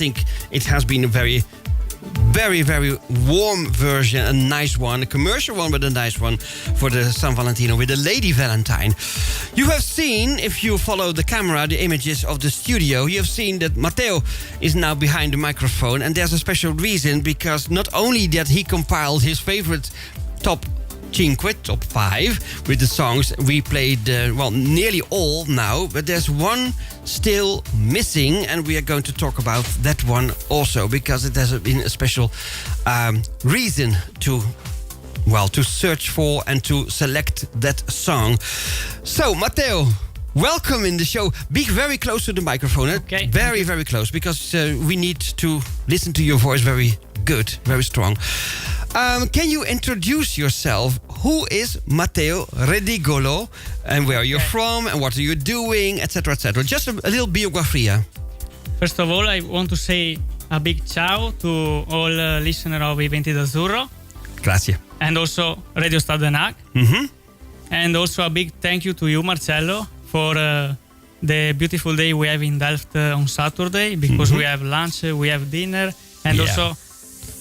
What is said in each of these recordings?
think it has been a very, very warm version, a nice one, a commercial one, but a nice one for the San Valentino with the Lady Valentine. You have seen, if you follow the camera, the images of the studio, you have seen that Matteo is now behind the microphone, and there's a special reason, because not only that he compiled his favorite top 5 with the songs we played, nearly all now, but there's one still missing, and we are going to talk about that one also, because it has been a special reason to search for and to select that song. So, Matteo, welcome in the show. Be very close to the microphone. Okay. Very, very close, because we need to listen to your voice very good, very strong. Can you introduce yourself? Who is Matteo Redigolo, and where are you from, and what are you doing, etc., etc.? Just a little biografia. First of all, I want to say a big ciao to all listeners of Venti d'Azzurro. Grazie. And also Radio Stad Den Haag. Mm-hmm. And also a big thank you to you, Marcello, for the beautiful day we have in Delft on Saturday, because we have lunch, we have dinner, and also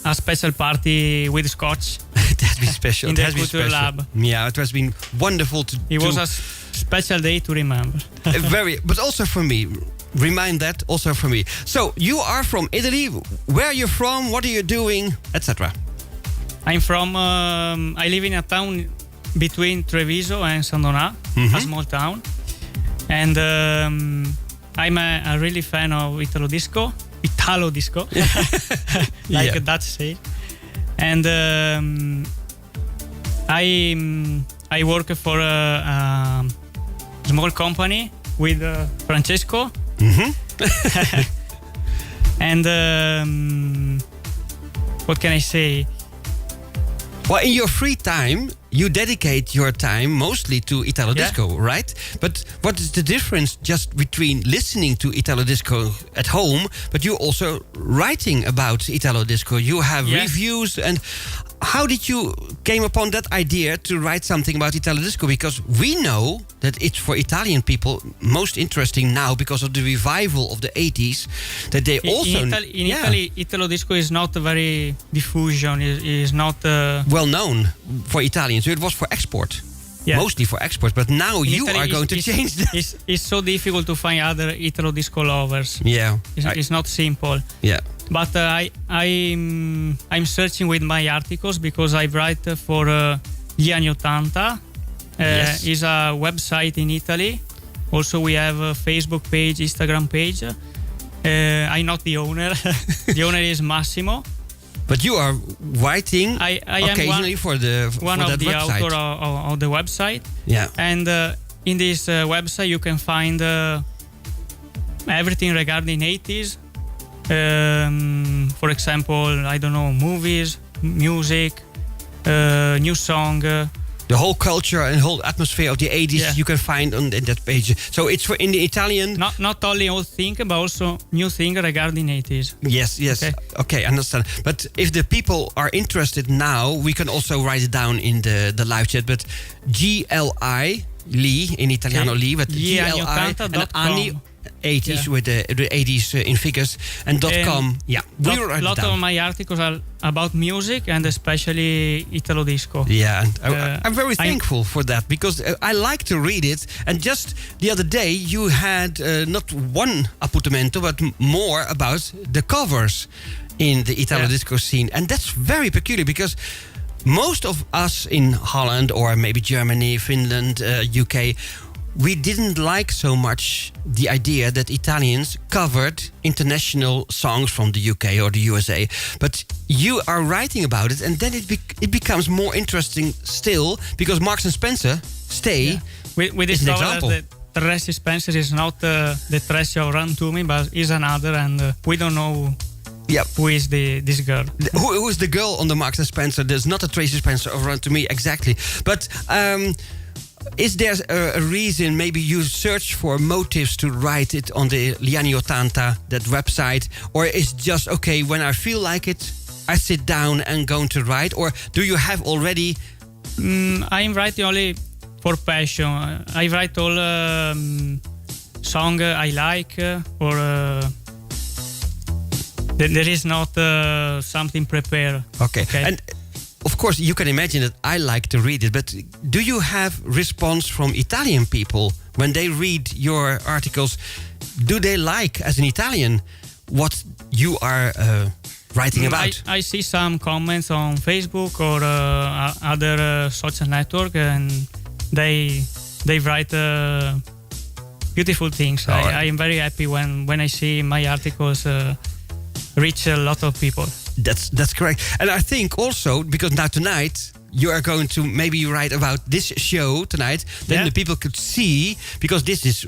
a special party with scotch. It has been special. In the Culture Lab. Yeah, it has been wonderful to. It was a special day to remember. But also for me. Remind that also for me. So you are from Italy. Where are you from? What are you doing, etc.? I'm from. I live in a town between Treviso and San Donà, a small town, and I'm a really fan of Italo disco, like a Dutch say. And I work for a small company with Francesco. And what can I say? Well, in your free time, you dedicate your time mostly to Italo Disco, right? But what is the difference just between listening to Italo Disco at home, but you also writing about Italo Disco? You have reviews, and how did you came upon that idea to write something about Italo Disco? Because we know that it's for Italian people most interesting now because of the revival of the 80s. That they also in Italy, Italo Disco is not a very diffusion. Is not well known for Italians. So it was for export. Mostly for export, but now you are going to change that. It's so difficult to find other Italo Disco lovers. It's not simple. But I'm searching with my articles because I write for Gli Anni 80. Is a website in Italy. Also, we have a Facebook page, Instagram page. I'm not the owner. The owner is Massimo. But you are writing I occasionally am for one of the website. author of the website. Yeah. And in this website you can find everything regarding 80s. For example, I don't know, movies, music, new song. The whole culture and whole atmosphere of the 80s you can find on in that page. So it's for in the Italian. Not only old thing, but also new thing regarding 80s. Yes. Okay, understand. But if the people are interested now, we can also write it down in the live chat. But GLI Lee in Italiano Lee, but GLI and Anni 80s with the 80s in figures and .com. We write a lot of my articles are about music and especially Italo Disco. And I'm very thankful for that because I like to read it. And just the other day you had not one appuntamento but more about the covers in the Italo Disco scene, and that's very peculiar because most of us in Holland or maybe Germany, Finland, UK, we didn't like so much the idea that Italians covered international songs from the UK or the USA. But you are writing about it, and then it becomes more interesting still, because Marks and Spencer we discovered that Tracy Spencer is not the Tracy of Run To Me, but is another, and we don't know who is this girl. Who is the girl on the Marks and Spencer? There's not a Tracy Spencer of Run To Me, exactly. But is there a reason maybe you search for motives to write it on the Gli Anni 80, that website? Or is just, okay, when I feel like it, I sit down and going to write? Or do you have already... I'm writing only for passion. I write all song I like or There is not something prepared. Okay. And of course, you can imagine that I like to read it, but do you have response from Italian people when they read your articles? Do they like, as an Italian, what you are writing about? I see some comments on Facebook or other social network, and they write beautiful things. I am very happy when I see my articles reach a lot of people. That's correct. And I think also, because now tonight you are going to maybe write about this show tonight, then the people could see, because this is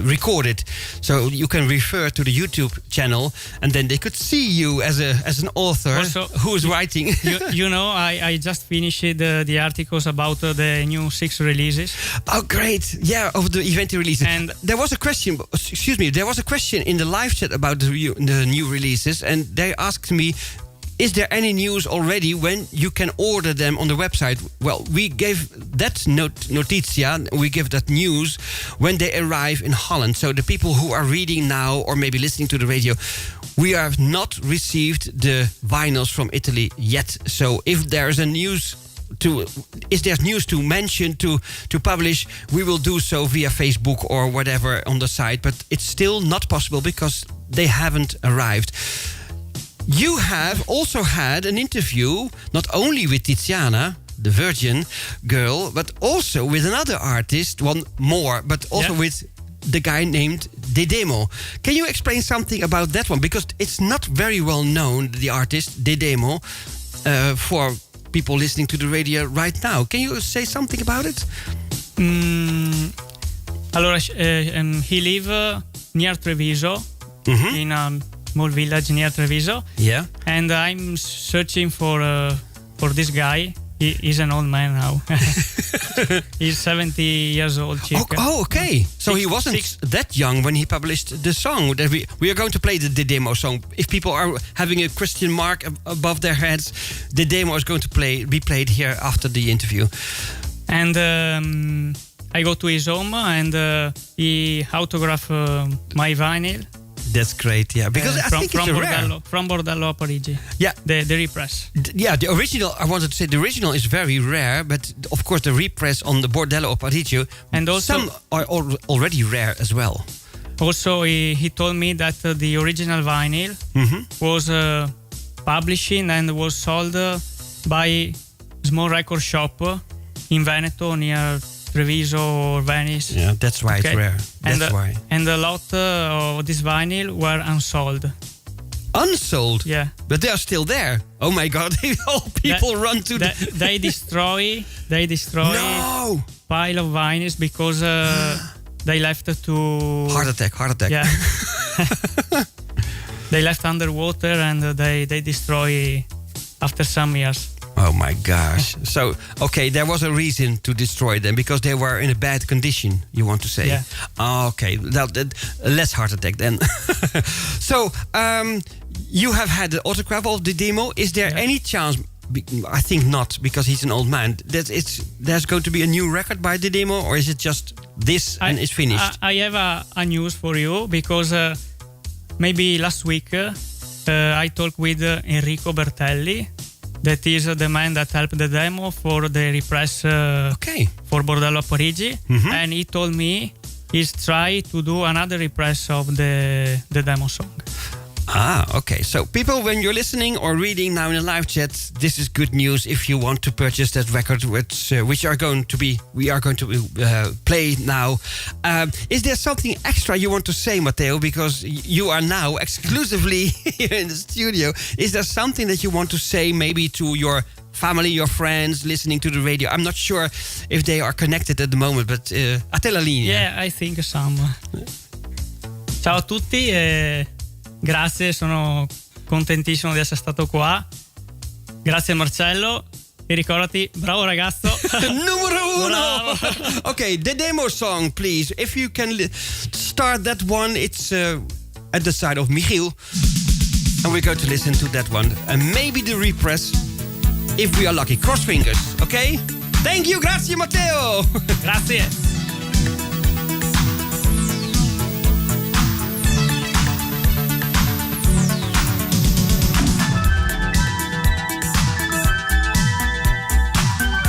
recorded, so you can refer to the YouTube channel, and then they could see you as an author also, who is writing. you know, I just finished the articles about the new 6 releases. Oh, great! Yeah, of the event releases. And there was a question. Excuse me. There was a question in the live chat about the new releases, and they asked me, is there any news already when you can order them on the website? Well, we gave that notitia, we give that news when they arrive in Holland. So the people who are reading now or maybe listening to the radio, we have not received the vinyls from Italy yet. So if there's news to mention, to publish, we will do so via Facebook or whatever on the site. But it's still not possible because they haven't arrived. You have also had an interview, not only with Tiziana, the Virgin girl, but also with another artist, one more, but also with the guy named Dedemo. Can you explain something about that one? Because it's not very well known, the artist, Dedemo, for people listening to the radio right now. Can you say something about it? Allora, he lives near Treviso, in a small village near Treviso. Yeah. And I'm searching for this guy. He's an old man now. He's 70 years old. Oh, okay. So he wasn't that young when he published the song. That we are going to play the demo song. If people are having a question mark above their heads, the demo is going to be played here after the interview. And I go to his home and he autographed my vinyl. That's great, yeah. Because I think it's rare. From Bordello a Parigi. Yeah. The repress. The original, I wanted to say, the original is very rare, but of course the repress on the Bordello a Parigi, and also some are already rare as well. Also, he told me that the original vinyl was publishing and was sold by a small record shop in Veneto near Treviso or Venice. Yeah, that's why it's rare. That's why. And a lot of this vinyl were unsold. Unsold? Yeah. But they are still there. Oh my God! All people run to they destroy no! pile of vinyls because they left to heart attack. Yeah. They left underwater and they destroy after some years. Oh my gosh. So, okay, there was a reason to destroy them because they were in a bad condition, you want to say? Yeah. Okay, less heart attack then. So, you have had the autograph of the demo. Is there any chance, I think not, because he's an old man, that there's going to be a new record by the demo, or is it just this and it's finished? I have a news for you because maybe last week I talked with Enrico Bertelli. That is the man that helped the demo for the repress for Bordello a Parigi. And he told me he's trying to do another repress of the demo song. Ah, okay. So people, when you're listening or reading now in the live chat, this is good news if you want to purchase that record, which we are going to play now. Is there something extra you want to say, Matteo? Because you are now exclusively here in the studio. Is there something that you want to say maybe to your family, your friends listening to the radio? I'm not sure if they are connected at the moment, but a te la linea. Yeah, I think some. Ciao a tutti. Grazie, sono contentissimo di essere stato qua. Grazie Marcello. E ricordati, bravo ragazzo. Numero uno! Okay, the demo song, please. If you can start that one, it's at the side of Michiel. And we're going to listen to that one. And maybe the repress, if we are lucky. Cross fingers, okay? Thank you, grazie Matteo! Grazie.